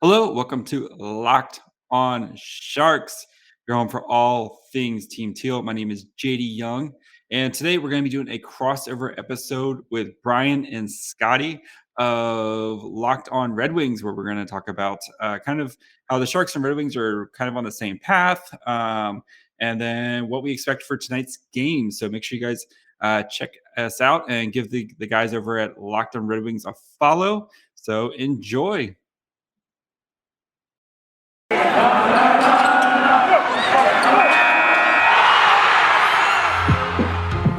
Hello, welcome to Locked On Sharks. Your home for all things Team Teal. My name is JD Young, and today we're going to be doing a crossover episode with Brian and Scotty of Locked On Red Wings, where we're going to talk about kind of how the Sharks and Red Wings are kind of on the same path, and then what we expect for tonight's game. So make sure you guys check us out and give the guys over at Locked On Red Wings a follow. So enjoy.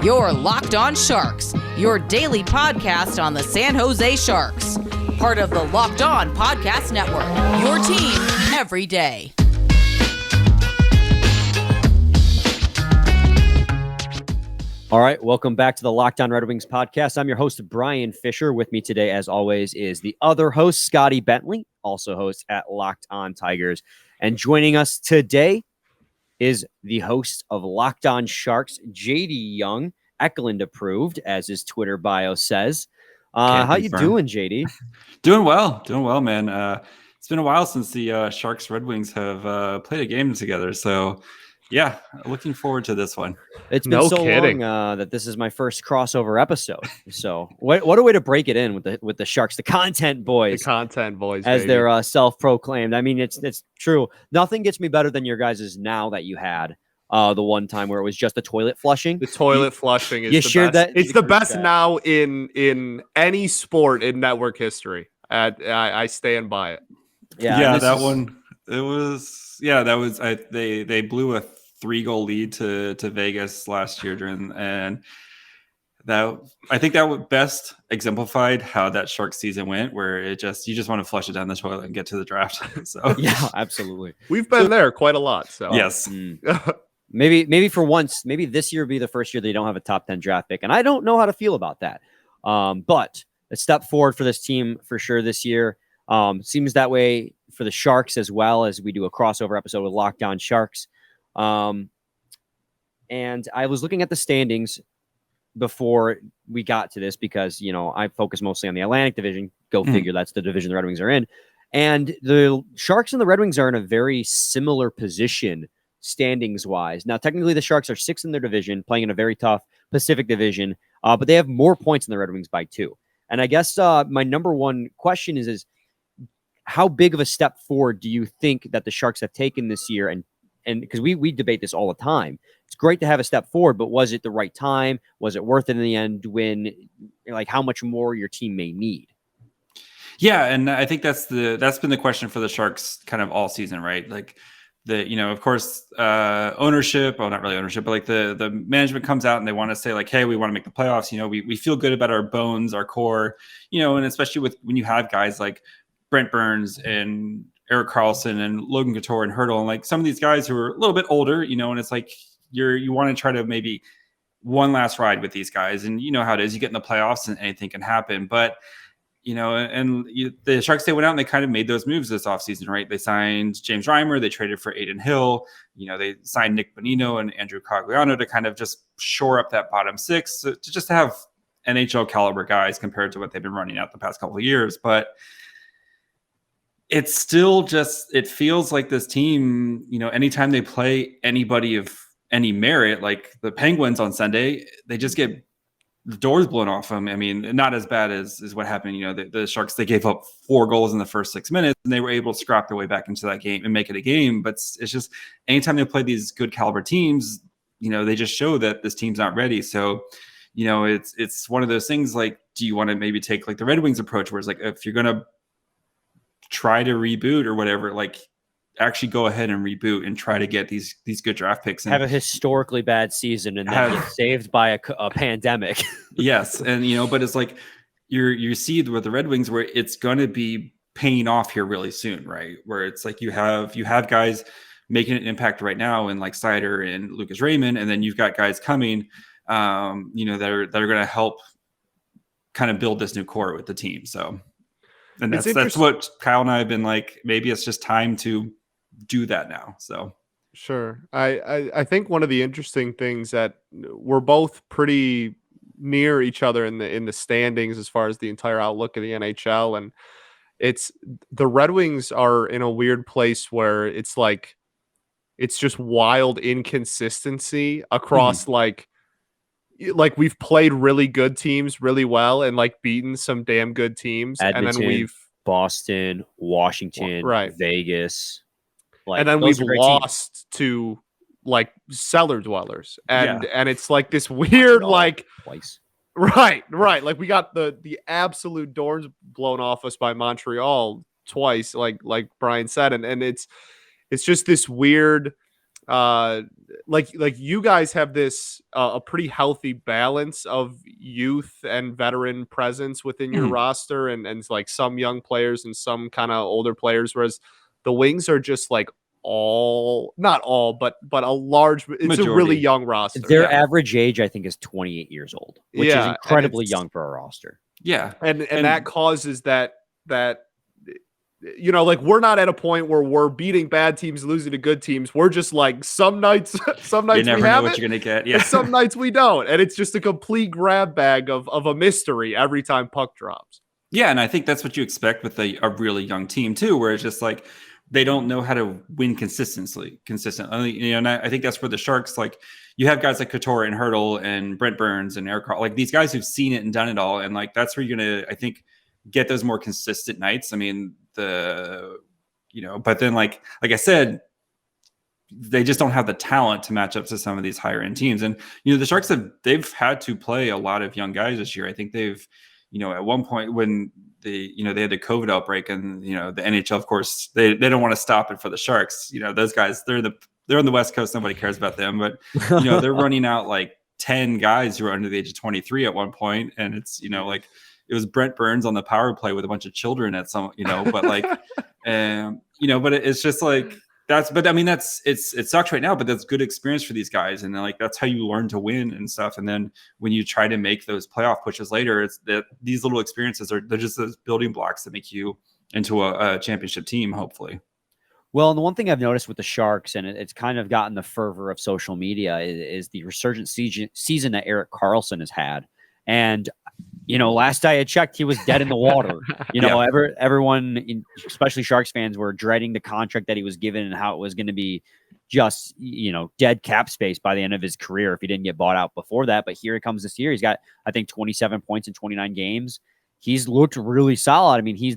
You're Locked On Sharks, your daily podcast on the San Jose Sharks. Part of the Locked On Podcast Network, your team every day. All right, welcome back to the Locked On Red Wings podcast. I'm your host, Brian Fisher. With me today, as always, is the other host, Scotty Bentley, also host at Locked On Tigers. And joining us today is the host of Locked On Sharks, JD Young, Eklund approved, as his Twitter bio says. How you doing, JD? Doing well, man. It's been a while since the Sharks Red Wings have played a game together, so yeah, looking forward to this one. It's been long that this is my first crossover episode. So what a way to break it in with the Sharks, the content boys, as baby. They're self-proclaimed. I mean, it's true. Nothing gets me better than your guys' now that you had the one time where it was just the toilet flushing. The toilet flushing is you the shared best. That it's the best now in any sport in network history. I stand by it. Yeah, that one. It was they blew a 3-goal lead to Vegas last year and that I think that would best exemplified how that Shark season went, where you just want to flush it down the toilet and get to the draft. So yeah, absolutely. We've been there quite a lot. So yes. Maybe for once, maybe this year will be the first year they don't have a top 10 draft pick. And I don't know how to feel about that. But a step forward for this team for sure this year. Seems that way for the Sharks as well, as we do a crossover episode with Locked On Sharks. And I was looking at the standings before we got to this because, I focus mostly on the Atlantic Division. Go figure, that's the division the Red Wings are in. And the Sharks and the Red Wings are in a very similar position standings-wise. Now, technically, the Sharks are 6th in their division, playing in a very tough Pacific Division, but they have more points than the Red Wings by 2. And I guess my number one question is how big of a step forward do you think that the Sharks have taken this year? And because we debate this all the time, it's great to have a step forward, but was it the right time? Was it worth it in the end? When, how much more your team may need? Yeah, and I think that's been the question for the Sharks kind of all season, right? Of course, ownership, well, not really ownership, but the management comes out and they want to say hey, we want to make the playoffs. We feel good about our bones, our core, and especially when you have guys like Brent Burns and Erik Karlsson and Logan Couture and Hertl and some of these guys who are a little bit older, and it's you want to try to maybe one last ride with these guys. And you know how it is, you get in the playoffs and anything can happen. But, the Sharks, they went out and they kind of made those moves this offseason, right? They signed James Reimer. They traded for Adin Hill. They signed Nick Bonino and Andrew Cogliano to kind of just shore up that bottom 6 to just have NHL caliber guys compared to what they've been running out the past couple of years. But it's still it feels like this team, anytime they play anybody of any merit, like the Penguins on Sunday, they just get the doors blown off them. I mean, not as bad as what happened. The Sharks, they gave up 4 goals in the first 6 minutes and they were able to scrap their way back into that game and make it a game. But it's just anytime they play these good caliber teams, they just show that this team's not ready. So, it's one of those things do you want to maybe take the Red Wings approach where it's if you're going to try to reboot or whatever, actually go ahead and reboot and try to get these good draft picks and have a historically bad season and then get saved by a pandemic. Yes. And, but it's you see with the Red Wings where it's going to be paying off here really soon, right? Where it's you have guys making an impact right now and Seider and Lucas Raymond. And then you've got guys coming, that are going to help kind of build this new core with the team. So, and that's what Kyle and I have been maybe it's just time to do that now. So sure. I think one of the interesting things that we're both pretty near each other in the standings as far as the entire outlook of the NHL. And it's the Red Wings are in a weird place where it's like it's just wild inconsistency across like we've played really good teams really well and like beaten some damn good teams, Edmonton, and then we've Boston, Washington, right, Vegas, like, and then those we've are great lost to like cellar dwellers, and it's like this weird like twice. Right. Like we got the absolute doors blown off us by Montreal twice, like Brian said, and it's just this weird, like you guys have this a pretty healthy balance of youth and veteran presence within your roster, and like some young players and some kind of older players, whereas the Wings are just like not all, but a large, it's majority. A really young roster. Their average age, I think, is 28 years old, which is incredibly young for a roster. Yeah. And that causes that, you know, like we're not at a point where we're beating bad teams, losing to good teams. We're just like some nights you never we have know what you're going to get. Yeah. And some nights we don't. And it's just a complete grab bag of a mystery every time puck drops. Yeah. And I think that's what you expect with a really young team too, where it's just like, they don't know how to win consistently. You know, and I think that's where the Sharks, like, you have guys like Couture and Hertl and Brent Burns and Erik Karlsson, like these guys who've seen it and done it all. And like, that's where you're going to, I think, get those more consistent nights. I mean, but then like I said, they just don't have the talent to match up to some of these higher end teams. And, you know, the Sharks they've had to play a lot of young guys this year. I think they've, you know, at one point when they had the COVID outbreak, and, you know, the NHL, of course, they don't want to stop it for the Sharks. You know, those guys, they're on the West Coast. Nobody cares about them, but, you know, they're running out like 10 guys who are under the age of 23 at one point. And it's, you know, like it was Brent Burns on the power play with a bunch of children at some, you know, but like, you know, but it's just like, but I mean, it sucks right now, but that's good experience for these guys. And then, like, that's how you learn to win and stuff. And then when you try to make those playoff pushes later, it's that these little experiences they're just those building blocks that make you into a championship team, hopefully. Well, and the one thing I've noticed with the Sharks, and it's kind of gotten the fervor of social media, is the resurgent season that Erik Karlsson has had. And, you know, last I had checked, he was dead in the water. You know, everyone, especially Sharks fans, were dreading the contract that he was given and how it was going to be just, you know, dead cap space by the end of his career if he didn't get bought out before that. But here he comes this year. He's got, I think, 27 points in 29 games. He's looked really solid. I mean, he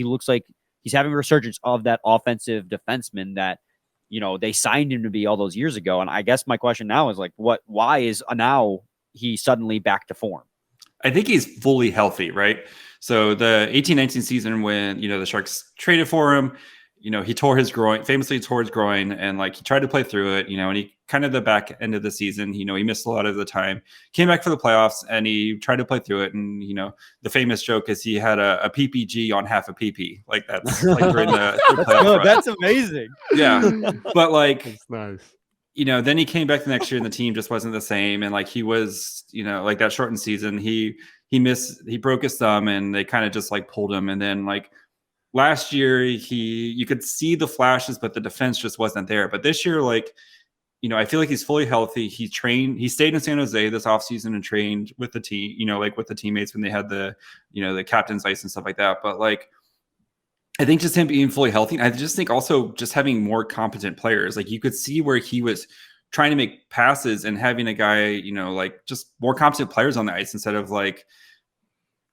looks like he's having a resurgence of that offensive defenseman that, you know, they signed him to be all those years ago. And I guess my question now is like, why is now he suddenly back to form? I think he's fully healthy, right? So the 18-19 season, when, you know, the Sharks traded for him, you know, he famously tore his groin, and like he tried to play through it, you know, and he kind of the back end of the season, you know, he missed a lot of the time, came back for the playoffs, and he tried to play through it. And, you know, the famous joke is he had a PPG on half a PP. Like that's like during the playoff run. That's amazing. Yeah. But like, that's nice. You know, then he came back the next year and the team just wasn't the same. And like he was, you know, like that shortened season, he broke his thumb, and they kind of just like pulled him. And then like last year, you could see the flashes, but the defense just wasn't there. But this year, like, you know, I feel like he's fully healthy. He stayed in San Jose this offseason and trained with the team, you know, like with the teammates when they had the, you know, the captain's ice and stuff like that. But like, I think just him being fully healthy. I just think also just having more competent players. Like you could see where he was trying to make passes and having a guy, you know, like just more competent players on the ice instead of like,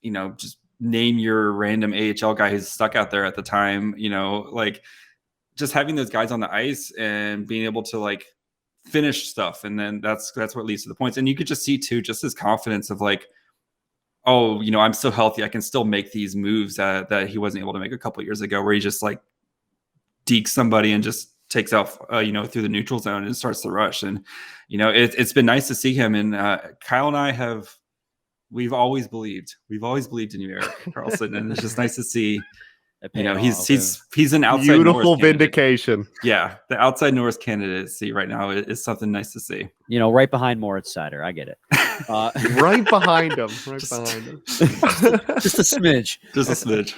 you know, just name your random AHL guy who's stuck out there at the time, you know, like just having those guys on the ice and being able to like finish stuff. And then that's what leads to the points. And you could just see too, just his confidence of like, oh, you know, I'm still healthy. I can still make these moves that he wasn't able to make a couple of years ago, where he just like dekes somebody and just takes out, you know, through the neutral zone and starts the rush. And, you know, it's been nice to see him. And Kyle and I we've always believed in you, Erik Karlsson. And it's just nice to see, you know, he's an outside beautiful Norris vindication. Candidate. Yeah. The outside Norris candidacy right now is something nice to see. You know, right behind Moritz Seider. I get it. Right behind him. Just a smidge. Just a smidge.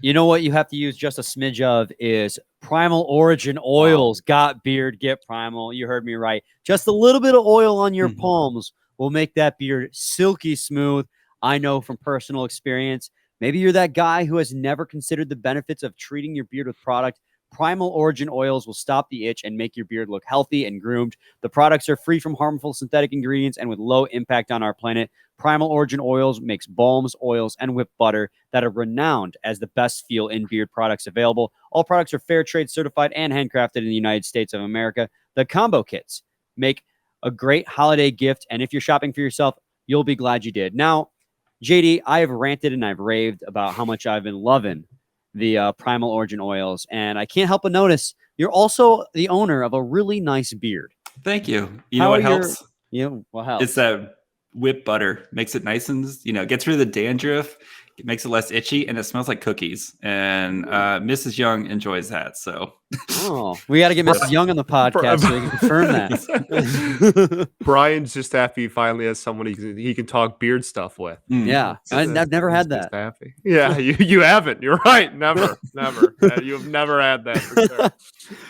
You know what you have to use just a smidge of is Primal Origin oils. Got beard, get Primal. You heard me right. Just a little bit of oil on your palms will make that beard silky smooth. I know from personal experience. Maybe you're that guy who has never considered the benefits of treating your beard with product. Primal Origin oils will stop the itch and make your beard look healthy and groomed. The products are free from harmful synthetic ingredients and with low impact on our planet. Primal Origin oils makes balms, oils, and whipped butter that are renowned as the best feel in beard products available. All products are fair trade certified and handcrafted in the United States of America. The combo kits make a great holiday gift, and if you're shopping for yourself, you'll be glad you did. Now, JD, I have ranted and I've raved about how much I've been loving the Primal Origin oils, and I can't help but notice you're also the owner of a really nice beard. Thank you. You know what helps? What helps? It's that whipped butter. Makes it nice and, gets rid of the dandruff. It makes it less itchy, and it smells like cookies. And Mrs. Young enjoys that. So, we got to get Mrs. Young on the podcast so we can confirm that. Brian's just happy he finally has someone he can talk beard stuff with. Yeah, I've never had that. Happy. Yeah, you haven't. You're right. Never. You have never had that. For sure.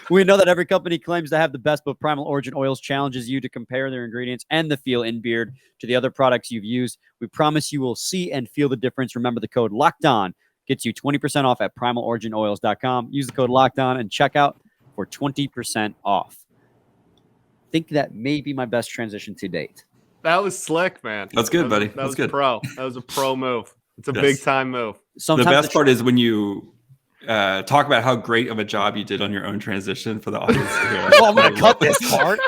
We know that every company claims to have the best, but Primal Origin Oils challenges you to compare their ingredients and the feel in beard to the other products you've used. We promise you will see and feel the difference. Remember, the code LOCKEDON gets you 20% off at primaloriginoils.com. Use the code LOCKEDON and check out for 20% off. I think that may be my best transition to date. That was slick, man. That's good, buddy. That was good. Pro. That was a pro move. It's a big time move. Sometimes the best part is when you talk about how great of a job you did on your own transition for the audience. Well, I'm going to cut this part.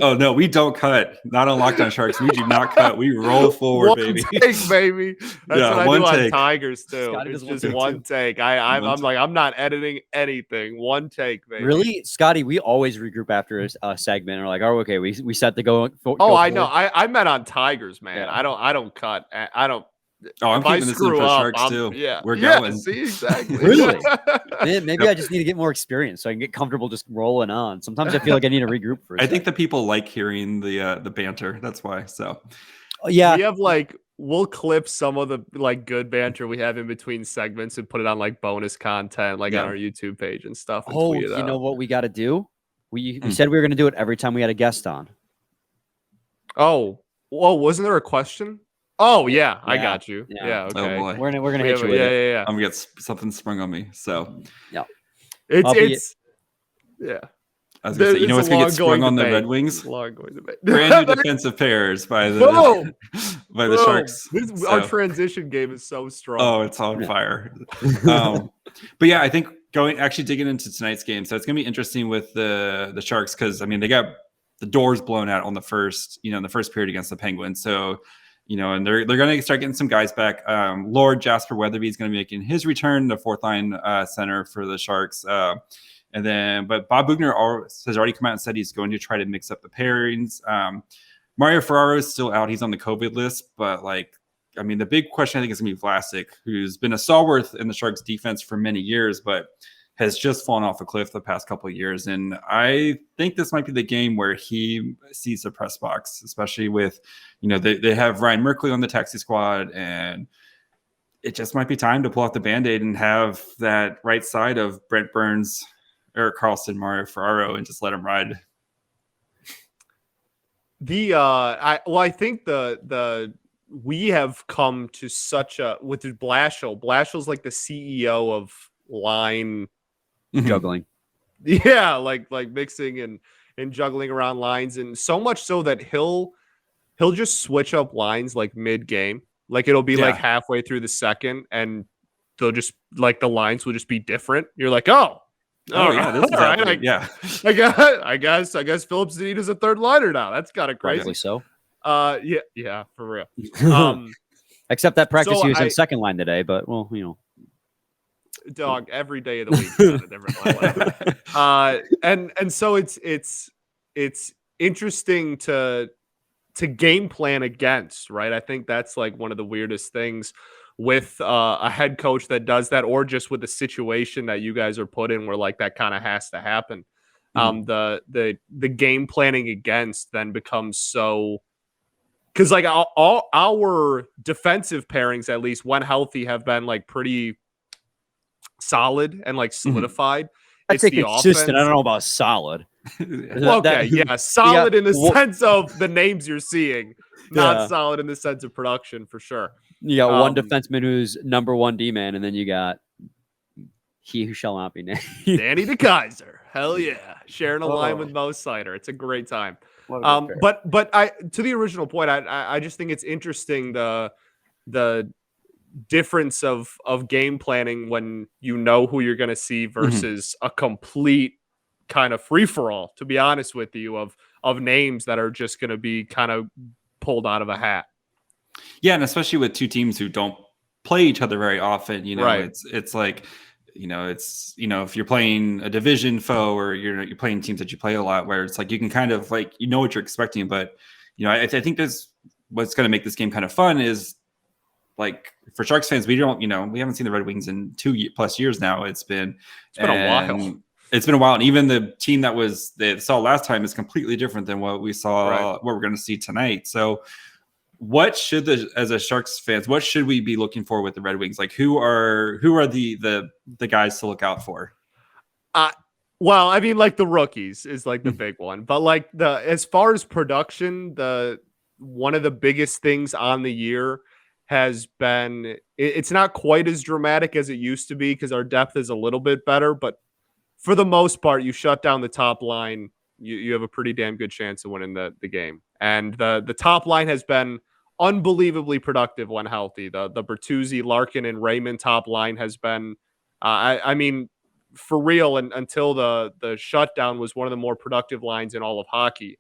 Oh, no, we don't cut. Not on Locked On Sharks. We do not cut. We roll forward, baby. Take, baby. That's what I do on Tigers, too. Scotty it's just one take. I'm not editing anything. One take, baby. Really? Scotty, we always regroup after a segment and we're like, okay, we set the go. I know. I meant on Tigers, man. Yeah. I don't cut. I don't. Oh, I'm keeping this in for Sharks too. Yeah, we're going. See, exactly. Really? Man, maybe I just need to get more experience so I can get comfortable just rolling on. Sometimes I feel like I need to regroup for a I think the people like hearing the banter. That's why. So, yeah, we have we'll clip some of the good banter we have in between segments and put it on bonus content on our YouTube page and stuff. And tweet it out. Know what we got to do? We said we were going to do it every time we had a guest on. Oh, well, wasn't there a question? Oh yeah, I got you. Yeah, okay. Oh boy, we're gonna hit you with it. I'm gonna get something sprung on me. So yeah, it's yeah. I was gonna say, what's gonna get sprung on the Red Wings? Brand new defensive pairs by the Sharks. Our transition game is so strong. Oh, it's on fire. But yeah, I think digging into tonight's game, so it's gonna be interesting with the Sharks because they got the doors blown out on the first period against the Penguins. So. And they're going to start getting some guys back. Lord Jasper Weatherby is going to be making his return, the fourth line center for the Sharks. But Bob Bugner has already come out and said he's going to try to mix up the pairings. Mario Ferraro is still out. He's on the COVID list. But the big question I think is going to be Vlasic, who's been a stalwart in the Sharks defense for many years, but has just fallen off a cliff the past couple of years. And I think this might be the game where he sees the press box, especially with, they have Ryan Merkley on the taxi squad, and it just might be time to pull out the Band-Aid and have that right side of Brent Burns, Erik Karlsson, Mario Ferraro, and just let him ride. I think we have come to such a, with Blashill, like the CEO of line juggling. Yeah, like mixing and juggling around lines, and so much so that he'll just switch up lines mid game. It'll be halfway through the second, and they'll just the lines will just be different. You're like, yeah, this is right. Yeah. I guess Phillips Zadina is a third liner now. That's kind of crazy. Probably so. Yeah, for real. Except that practice he was in second line today, but dog, every day of the week is a different line. And so it's interesting to game plan against, right? I think that's one of the weirdest things with a head coach that does that, or just with the situation that you guys are put in where that kind of has to happen. The game planning against then becomes so, because all our defensive pairings, at least when healthy, have been pretty solid and solidified. I'd say consistent. I don't know about solid. Solid in the sense of the names you're seeing, not solid in the sense of production, for sure. You got one defenseman who's number one D-man, and then you got he who shall not be named. Danny DeKaiser. Hell yeah. Sharing a line with Mo Seider. It's a great time. But I to the original point, I just think it's interesting the difference of game planning when you know who you're going to see versus a complete kind of free-for-all, to be honest with you, of names that are just going to be kind of pulled out of a hat. Yeah, and especially with two teams who don't play each other very often, it's like, if you're playing a division foe or you're playing teams that you play a lot, where it's like you can kind of like what you're expecting, but I think there's what's going to make this game kind of fun is like for Sharks fans, we haven't seen the Red Wings in 2+ years now. It's been a while. It's been a while, and even the team that they saw last time is completely different than what we saw, what we're going to see tonight. So, what should as a Sharks fans, what should we be looking for with the Red Wings? Like, who are the guys to look out for? Well, I mean, like the rookies is like the big one, but like as far as production, one of the biggest things on the year has been it's not quite as dramatic as it used to be because our depth is a little bit better, but for the most part, you shut down the top line, you have a pretty damn good chance of winning the game. And the top line has been unbelievably productive when healthy. The Bertuzzi, Larkin, and Raymond top line has been, I mean, for real, and until the shutdown was one of the more productive lines in all of hockey.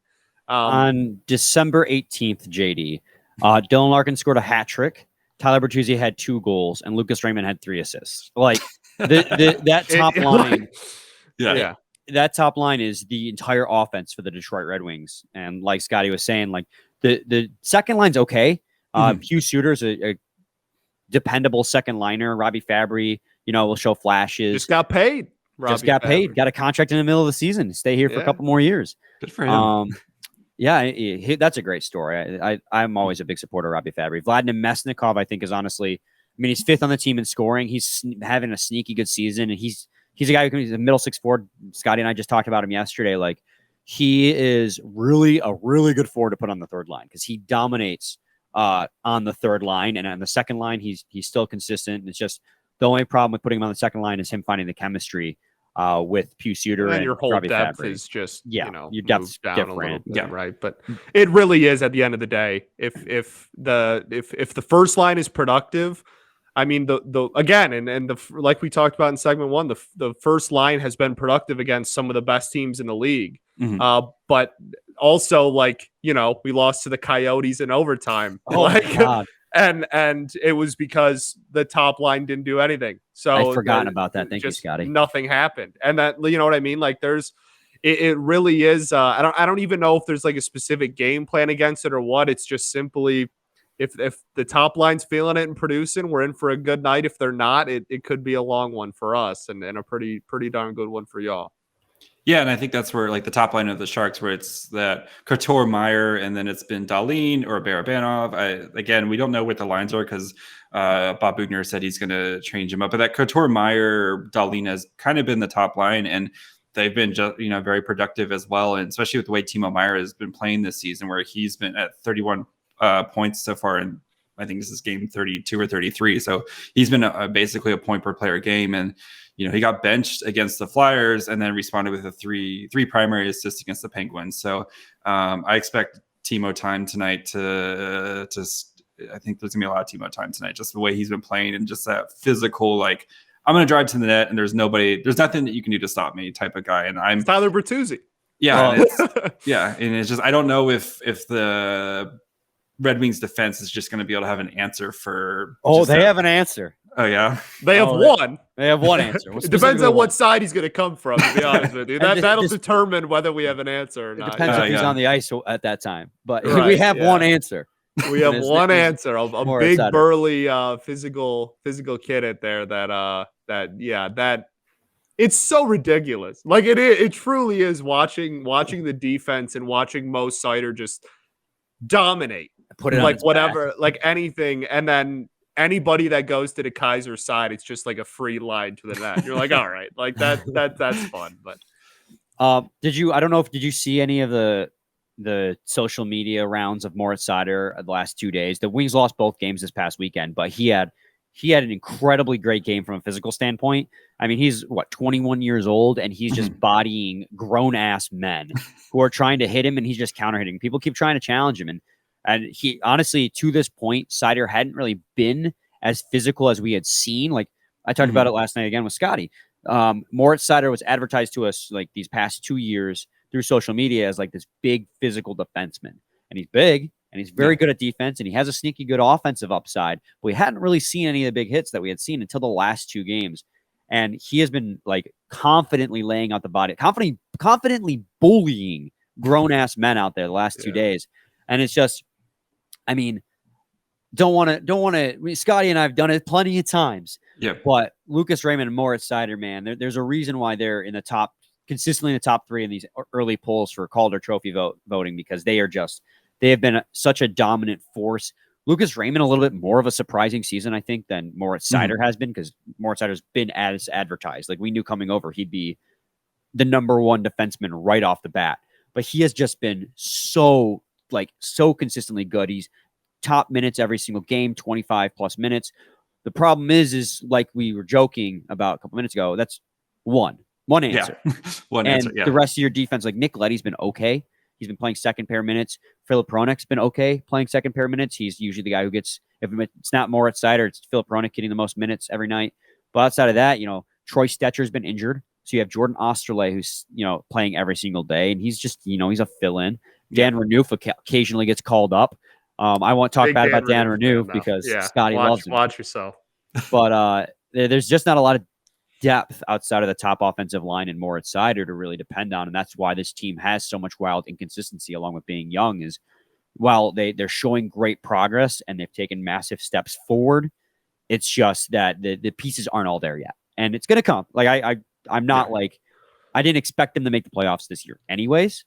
On December 18th, JD, Dylan Larkin scored a hat trick. Tyler Bertuzzi had 2 goals, and Lucas Raymond had 3 assists. Like that top line. Yeah. That top line is the entire offense for the Detroit Red Wings. And like Scotty was saying, like the second line's okay. Hugh Suter's a dependable second liner. Robbie Fabry, will show flashes. Just got paid. Paid. Got a contract in the middle of the season. Stay here for a couple more years. Good for him. That's a great story. I'm always a big supporter of Robbie Fabry. Vladimir Mesnikov, I think, is honestly, he's 5th on the team in scoring. He's having a sneaky good season, and he's a guy who's a middle 6'4". Scotty and I just talked about him yesterday. Like, he is really a really good forward to put on the third line because he dominates on the third line, and on the second line, he's still consistent. It's just the only problem with putting him on the second line is him finding the chemistry with Hugh Suter and your whole Robbie depth Fabry. Is just your depth's different. Right. But it really is at the end of the day. If the first line is productive. I mean, like we talked about in segment 1, the first line has been productive against some of the best teams in the league. But also, we lost to the Coyotes in overtime. God. And it was because the top line didn't do anything. So I've forgotten about that. Thank you, Scotty. Nothing happened. And that, you know what I mean? Like it really is. I don't even know if there's like a specific game plan against it or what. It's just simply, if the top line's feeling it and producing, we're in for a good night. If they're not, it could be a long one for us and a pretty darn good one for y'all. Yeah, and I think that's where like the top line of the Sharks, where it's that Couture, Meyer, and then it's been Dahlin or Barabanov. Again, we don't know what the lines are because Bob Bugner said he's going to change them up. But that Couture, Meyer, Dahlin has kind of been the top line, and they've been just very productive as well. And especially with the way Timo Meyer has been playing this season, where he's been at 31 points so far, and I think this is game 32 or 33. So he's been basically a point per player game, and he got benched against the Flyers and then responded with a three primary assists against the Penguins. So I expect Timo time tonight I think there's gonna be a lot of Timo time tonight, just the way he's been playing and just that physical, like, I'm gonna drive to the net and there's nothing that you can do to stop me type of guy. And I'm Tyler Bertuzzi. Yeah. And it's just, I don't know if the Red Wings defense is just going to be able to have an answer for. They have an answer. Oh yeah, they have one. They have one answer. It depends on what side he's going to come from. To be honest with you, that'll determine whether we have an answer or not. It depends if he's on the ice at that time. But we have one answer. We have one answer. A big, burly, physical kid at there. That it's so ridiculous. Like it truly is watching the defense and watching Mo Seider just dominate. Put it like whatever, back. Like anything, and then anybody that goes to the Kaiser side, it's just like a free line to the net. You're like, all right, like that's fun. But did you see any of the the social media rounds of Moritz Seider the last 2 days. The Wings lost both games this past weekend, but he had an incredibly great game from a physical standpoint. I mean, he's 21 years old, and he's just bodying grown ass men who are trying to hit him, and he's just counter hitting. People keep trying to challenge him, and he honestly, to this point, Seider hadn't really been as physical as we had seen. Like I talked about it last night again with Scotty. Moritz Seider was advertised to us like these past 2 years through social media as like this big physical defenseman, and he's big and he's very good at defense, and he has a sneaky good offensive upside, but we hadn't really seen any of the big hits that we had seen until the last 2 games. And he has been like confidently laying out the body, confidently bullying grown ass men out there the last 2 days. And it's just, I mean, don't want to, Scotty and I have done it plenty of times. Yeah. But Lucas Raymond and Moritz Seider, man, there's a reason why they're in the top, consistently in the top 3 in these early polls for Calder Trophy voting, because they have been such a dominant force. Lucas Raymond, a little bit more of a surprising season, I think, than Moritz Seider has been, because Moritz Seider's been as advertised. Like, we knew coming over he'd be the number 1 defenseman right off the bat. But he has just been so consistently good. He's top minutes every single game, 25 plus minutes. The problem is like we were joking about a couple minutes ago, that's one answer. Yeah. One answer, the rest of your defense, like Nick Leddy's been okay. He's been playing second pair minutes. Philip Hronek's been okay playing second pair minutes. He's usually the guy who gets, if it's not Moritz Seider, it's Philip Hronek getting the most minutes every night. But outside of that, Troy Stetcher's been injured. So you have Jordan Osterley, who's, playing every single day, and he's just, he's a fill-in. Dan Renouf occasionally gets called up. I won't talk bad about Dan Renouf because Scotty loves him. Watch yourself. But there's just not a lot of depth outside of the top offensive line and Moritz Seider to really depend on, and that's why this team has so much wild inconsistency, along with being young. Is while they're showing great progress and they've taken massive steps forward, it's just that the pieces aren't all there yet, and it's going to come. Like I'm not like, I didn't expect them to make the playoffs this year, anyways.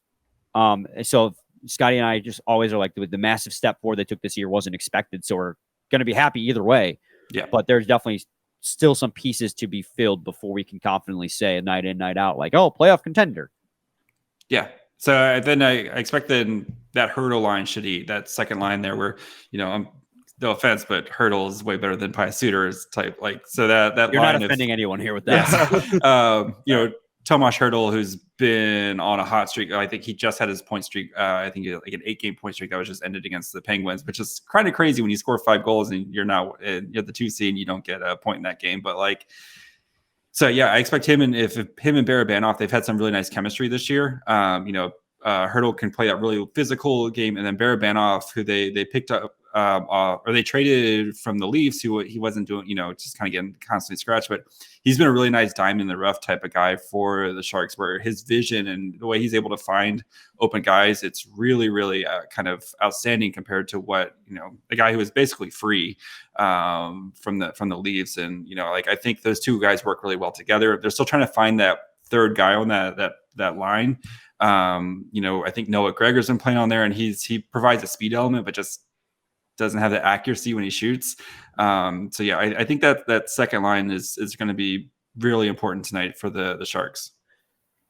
So Scotty and I just always are like, the massive step forward they took this year wasn't expected, so we're going to be happy either way. Yeah, but there's definitely still some pieces to be filled before we can confidently say night in, night out, like, oh, playoff contender. Yeah. So then I expect that Hertl line should eat that second line there where, I'm no offense, but Hertl is way better than Suter's type. Like, so that you're line not offending anyone here with that. Yeah. Tomas Hertl, who's been on a hot streak. I think he just had his point streak. I think like an 8-game point streak that was just ended against the Penguins, which is kind of crazy when you score 5 goals and you're the 2 seed and you don't get a point in that game. But so yeah, I expect him, and if him and Barabanov, they've had some really nice chemistry this year. Hertl can play that really physical game, and then Barabanov, who they picked up or they traded from the Leafs, who he wasn't doing, just kind of getting constantly scratched, but he's been a really nice diamond in the rough type of guy for the Sharks, where his vision and the way he's able to find open guys, it's really, really kind of outstanding compared to what, the guy who was basically free from the Leafs. And, I think those 2 guys work really well together. They're still trying to find that third guy on that line. I think Noah Gregor's been playing on there, and he provides a speed element, but just doesn't have the accuracy when he shoots. So yeah, I think that second line is going to be really important tonight for the Sharks.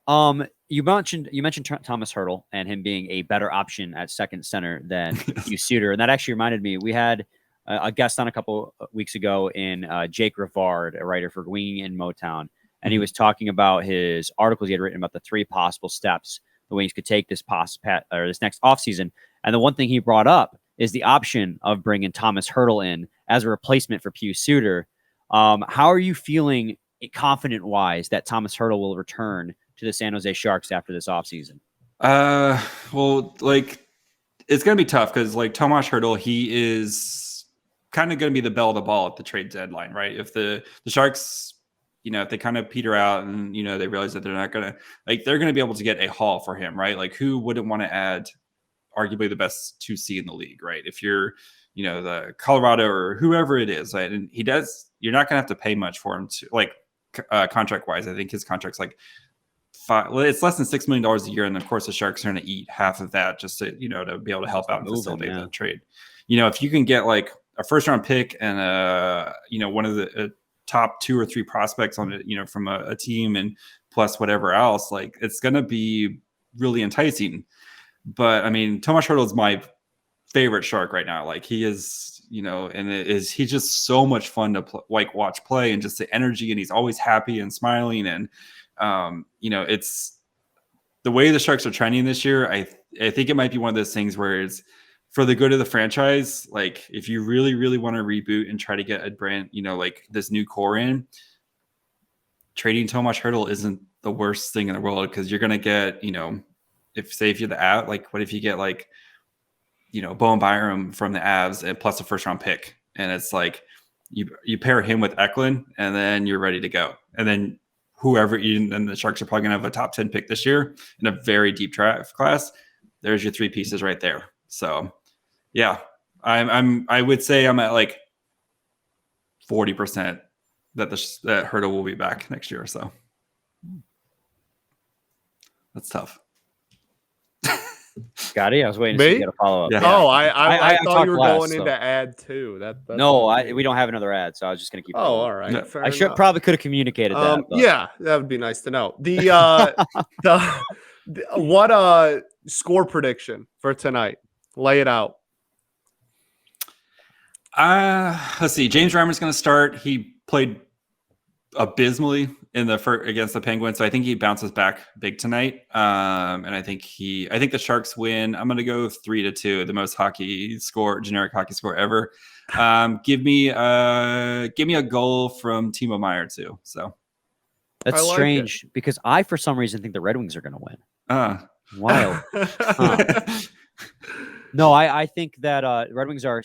You mentioned Tomas Hertl and him being a better option at second center than Hugh Suter, and that actually reminded me, we had a guest on a couple weeks ago in Jake Rivard, a writer for Winging in Motown, and he was talking about his articles he had written about the 3 possible steps the Wings could take this next offseason. And the one thing he brought up is the option of bringing Tomas Hertl in as a replacement for Pius Suter. How are you feeling confident-wise that Tomas Hertl will return to the San Jose Sharks after this offseason? Well, it's going to be tough because, Tomas Hertl, he is kind of going to be the belle of the ball at the trade deadline, right? If the Sharks, if they kind of peter out and, they realize that they're not going to, they're going to be able to get a haul for him, right? Who wouldn't want to add arguably the best 2C in the league, right? If you're, the Colorado or whoever it is, right? And you're not going to have to pay much for him to contract wise. I think his contract's it's less than $6 million a year. And of course the Sharks are going to eat half of that just to, to be able to help out and facilitate the trade. If you can get a first round pick and one of the top 2 or 3 prospects on it, from a team and plus whatever else, it's going to be really enticing. But I mean, Tomas Hertl is my favorite Shark right now. Like he is, and he's just so much fun to watch play, and just the energy, and he's always happy and smiling, and it's the way the Sharks are trending this year. I think it might be one of those things where it's for the good of the franchise. Like if you really, really want to reboot and try to get a brand, like this new core in, trading Tomas Hertl isn't the worst thing in the world, because you're going to get, if you're the Avs, like what if you get like, Bowen Byram from the Avs and plus a first round pick, and it's like you pair him with Eklund and then you're ready to go. And then and the Sharks are probably gonna have a top 10 pick this year in a very deep draft class. There's your three pieces right there. So yeah, I would say I'm at like 40% that that Hertl will be back next year or so. That's tough. Scotty, I was waiting to get a follow up. Yeah. Oh, I thought you were last, going so. into ad too. That's we don't have another ad, so I was just gonna keep. All right. Yeah. Fair I enough. probably could have communicated that. But. Yeah, that would be nice to know. What score prediction for tonight? Lay it out. Let's see. James Reimer's going to start. He played abysmally in the against the Penguins, so I think he bounces back big tonight. And I think the Sharks win. I'm going to go 3-2, the most generic hockey score ever. Give me a goal from Timo Meier too. So that's like strange because I, for some reason, think the Red Wings are going to win. Wild. No, I think that Red Wings are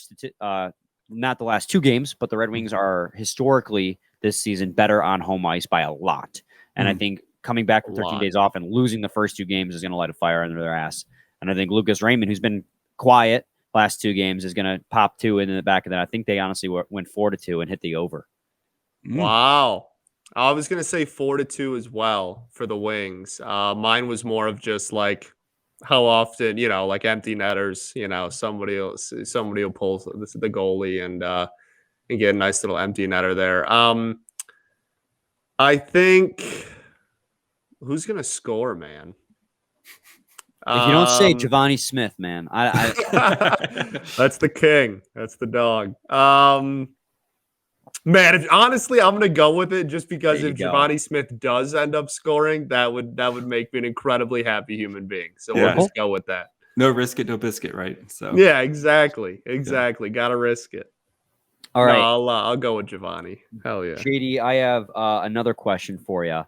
not the last two games, but the Red Wings are historically this season better on home ice by a lot. And I think coming back from 13 days off and losing the first two games is going to light a fire under their ass. And I think Lucas Raymond, who's been quiet last two games, is going to pop two in the back of that. I think they honestly went 4-2 and hit the over. Wow. I was going to say 4-2 as well for the Wings. Mine was more of just like how often, like empty netters, somebody will pull the goalie and get a nice little empty netter there. I think who's going to score, man? If you don't say Giovanni Smith, man, that's the king. That's the dog. Man, honestly, I'm gonna go with it just because if Giovanni Smith does end up scoring, that would make me an incredibly happy human being. So we'll just go with that. No risk it, no biscuit, right? So yeah, exactly. Got to risk it. All right, I'll go with Giovanni. Hell yeah, JD. I have another question for you,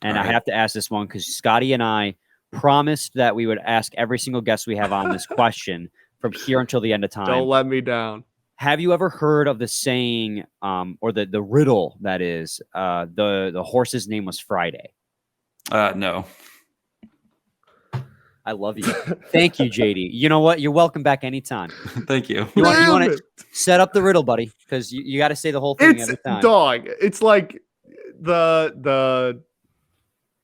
and I have to ask this one because Scotty and I promised that we would ask every single guest we have on this question from here until the end of time. Don't let me down. Have you ever heard of the saying, or the riddle that is, the horse's name was Friday? No. I love you. Thank you, JD. You know what? You're welcome back anytime. Thank you. You want to set up the riddle, buddy, because you got to say the whole thing every time. Dog. It's like the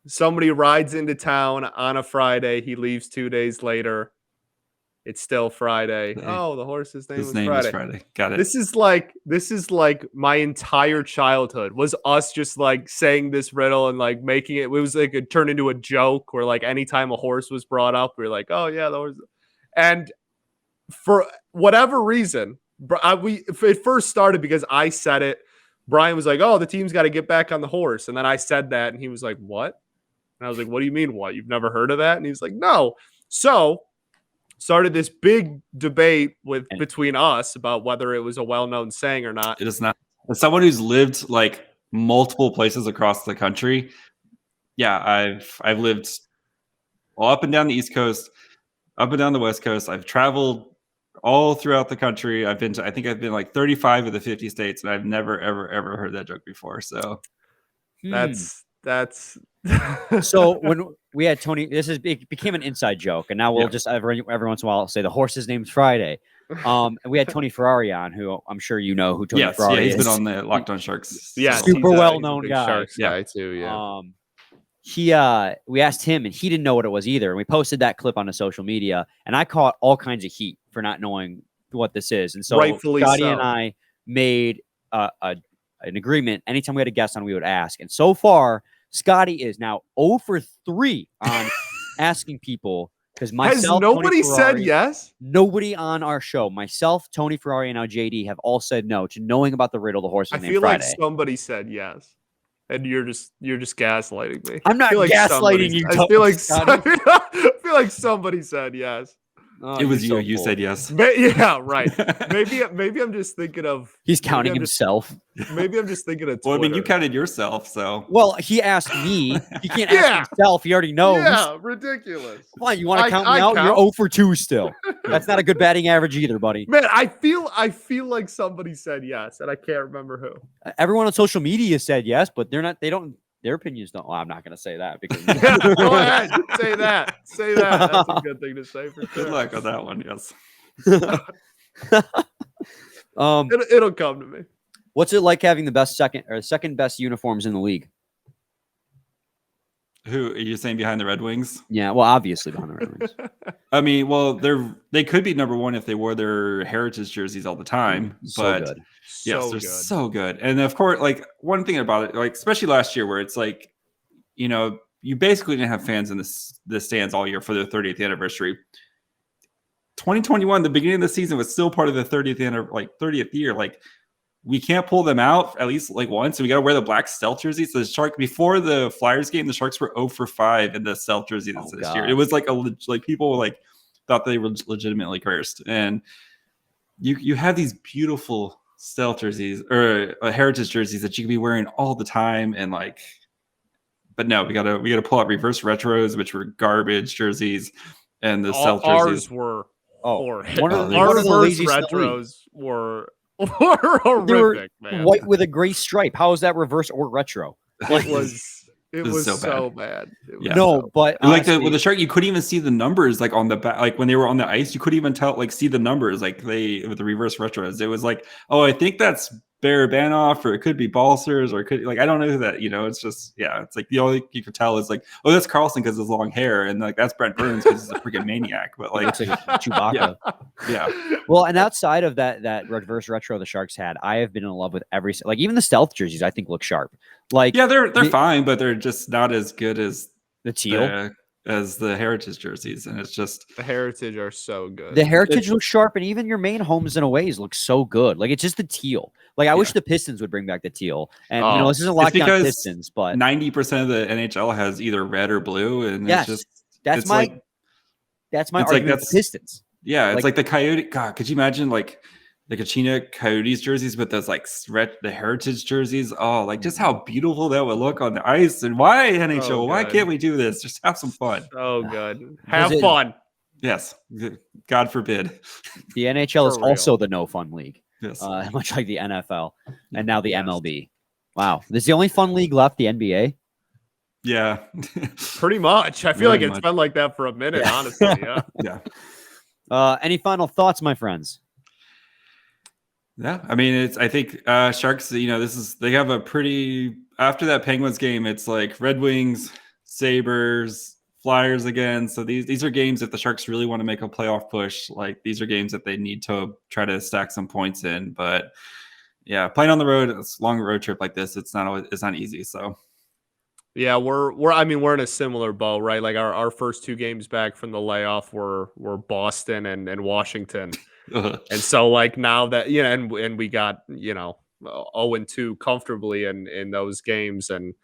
somebody rides into town on a Friday. He leaves 2 days later. It's still Friday. Oh, the horse's name was Friday. Got it. This is like my entire childhood was us just like saying this riddle and like making it. It was like it turned into a joke where like anytime a horse was brought up, we were like, oh yeah, the horse. And for whatever reason, it first started because I said it. Brian was like, oh, the team's got to get back on the horse. And then I said that and he was like, what? And I was like, what do you mean what? You've never heard of that? And he was like, no. So started this big debate between us about whether it was a well-known saying or not. It is not. As someone who's lived like multiple places across the country, yeah, I've lived all up and down the East Coast, up and down the West Coast. I've traveled all throughout the country. I think I've been like 35 of the 50 states, and I've never ever heard that joke before. So that's So when we had Tony, it became an inside joke, and now we'll just every once in a while say the horse's name's Friday. And we had Tony Ferrari on, who I'm sure you know who Tony Ferrari is. He's been on the Locked On Sharks. Yeah, super well-known guy. Sharks guy too. Yeah. We asked him, and he didn't know what it was either. And we posted that clip on the social media, and I caught all kinds of heat for not knowing what this is. And so rightfully Scotty so. and I made an agreement. Anytime we had a guest on, we would ask. And so far, Scotty is now 0 for 3 on asking people Because myself, nobody Tony Ferrari, said yes? Nobody on our show, myself, Tony Ferrari, and now JD have all said no to knowing about the riddle. The horse I was named feel Friday. like somebody said yes, and you're just gaslighting me. I'm not I feel like gaslighting you. I feel like Scotty. I feel like somebody said yes. Oh, It was you. so You full. said yes. Yeah, right. Maybe I'm just thinking of. He's counting I'm himself. Maybe I'm just thinking of. Well, I mean, you Twitter. counted yourself, so. Well, he asked me. He can't Yeah. ask himself. He already knows. Yeah, ridiculous. Come on, you want to count me I out? count. You're 0 for 2 still. That's not a good batting average either, buddy. Man, I feel like somebody said yes, and I can't remember who. Everyone on social media said yes, but they're not. They don't. Their opinions don't. Well, I'm not going to say that because. Yeah, go ahead. Say that. Say that. That's a good thing to say for sure. Good luck on that one, yes. It'll come to me. What's it like having the second best uniforms in the league? Who are you saying behind the Red Wings? Yeah, well, obviously behind the Red Wings. I mean, well, they could be number one if they wore their heritage jerseys all the time. So but good. yes, So they're good. so good. And of course, like one thing about it, like especially last year, where it's like, you know, you basically didn't have fans in the stands all year for their 30th anniversary. 2021, the beginning of the season was still part of the 30th year. Like, we can't pull them out at least like once. And we got to wear the black stealth jerseys. So the Shark before the Flyers game, the Sharks were 0 for 5 in the stealth jerseys this year. It was like people like thought they were legitimately cursed. And you have these beautiful stealth jerseys or heritage jerseys that you can be wearing all the time. And like, but no, we gotta pull out reverse retros, which were garbage jerseys, and the stealth jerseys. Ours were One of our the reverse laziest in the league. retros were horrific, man. White with a gray stripe. How is that reverse or retro? It was so so bad. bad. It was Yeah. No, so but Like honestly, with the Shark, you couldn't even see the numbers like on the back. Like when they were on the ice, you couldn't even see the numbers. Like with the reverse retros, it was like, oh, I think that's Barabanoff, or it could be Balsers, or it could I don't know who that. It's just it's like the only you could tell is like, oh, that's Karlsson because his long hair, and like that's Brent Burns because he's a freaking maniac. But like, looks like a Chewbacca. yeah. Well, and outside of that reverse retro the Sharks had, I have been in love with every like even the stealth jerseys. I think look sharp. Like Yeah, they're fine, but they're just not as good as the teal. as the heritage jerseys, and it's just the heritage are so good. The heritage looks sharp, and even your main homes and aways look so good. Like it's just the teal. Like I wish the Pistons would bring back the teal. And this isn't locked down Pistons, but 90% of the NHL has either red or blue, and yes, it's just that's my argument. Like, with the Pistons. Yeah, it's like the Coyote. God, could you imagine like the Kachina Coyotes jerseys with those like the heritage jerseys? Oh, like just how beautiful that would look on the ice. And why NHL? Oh, why God. can't we do this? Just have some fun. So good. Have fun. Yes, God forbid. The NHL is For real. also the no fun league, Yes. much like the NFL and now the MLB. Wow, this is the only fun league left. The NBA. Yeah. Pretty much. I feel like Very it's much. been like that for a minute, honestly. Yeah. Yeah. Any final thoughts, my friends? Yeah, I mean, I think Sharks. They have a pretty after that Penguins game. It's like Red Wings, Sabres, Flyers again. So these are games that the Sharks really want to make a playoff push. Like these are games that they need to try to stack some points in. But yeah, playing on the road, it's a long road trip like this. It's not easy. So Yeah, we're in a similar boat, right? Like our first two games back from the layoff were Boston and Washington. And so like now that and we got 0-2 comfortably in those games, and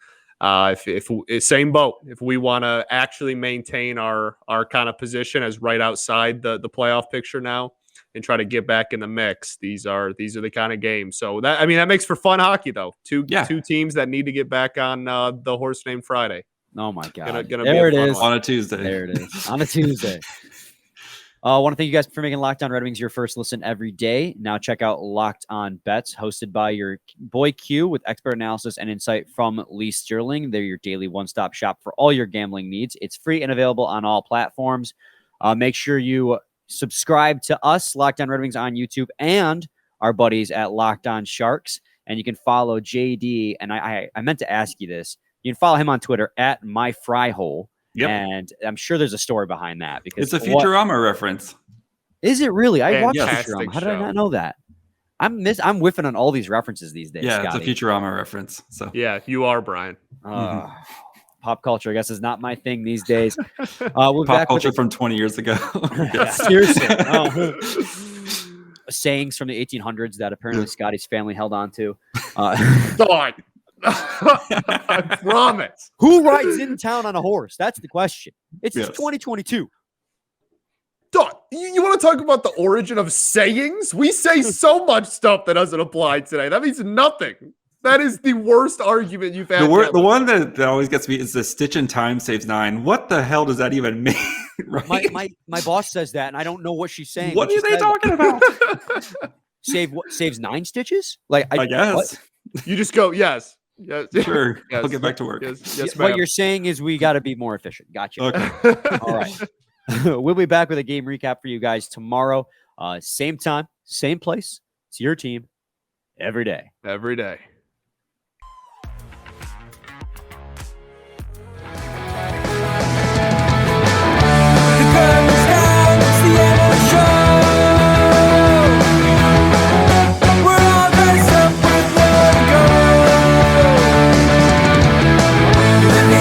if same boat, if we want to actually maintain our kind of position as right outside the playoff picture now and try to get back in the mix, these are the kind of games. So that makes for fun hockey though. Two teams that need to get back on the horse named Friday. Oh my God! Gonna there be it a fun is one. on a Tuesday. There it is on a Tuesday. I want to thank you guys for making Locked On Red Wings your first listen every day. Now check out Locked On Bets, hosted by your boy Q, with expert analysis and insight from Lee Sterling. They're your daily one-stop shop for all your gambling needs. It's free and available on all platforms. Make sure you subscribe to us, Locked On Red Wings, on YouTube, and our buddies at Locked On Sharks. And you can follow JD. And I meant to ask you this. You can follow him on Twitter at MyFryHole. Yep. And I'm sure there's a story behind that because It's a Futurama reference. Is it really? I watched Fantastic Futurama. How did I show. not know that? I'm whiffing on all these references these days. Yeah, Scotty. it's a Futurama reference. So Yeah, you are, Brian. pop culture, I guess, is not my thing these days. We'll be Pop back with culture from 20 years ago. yeah, seriously. Oh. Sayings from the 1800s that apparently Scotty's family held on to. Dog. I promise. Who rides in town on a horse? That's the question. It's Yes. 2022. Dog, you want to talk about the origin of sayings? We say so much stuff that doesn't apply today. That means nothing. That is the worst argument you've had. The one that always gets me is the stitch in time saves 9. What the hell does that even mean? Right? My boss says that, and I don't know what she's saying. What when are she they says talking about? saves 9 stitches? Like I guess. what? You just go, yes. Yes. Sure. Yes. I'll get back to work. Yes, What ma'am. you're saying is we got to be more efficient. Gotcha. Okay. All right. We'll be back with a game recap for you guys tomorrow. Same time, same place. It's your team every day. Every day.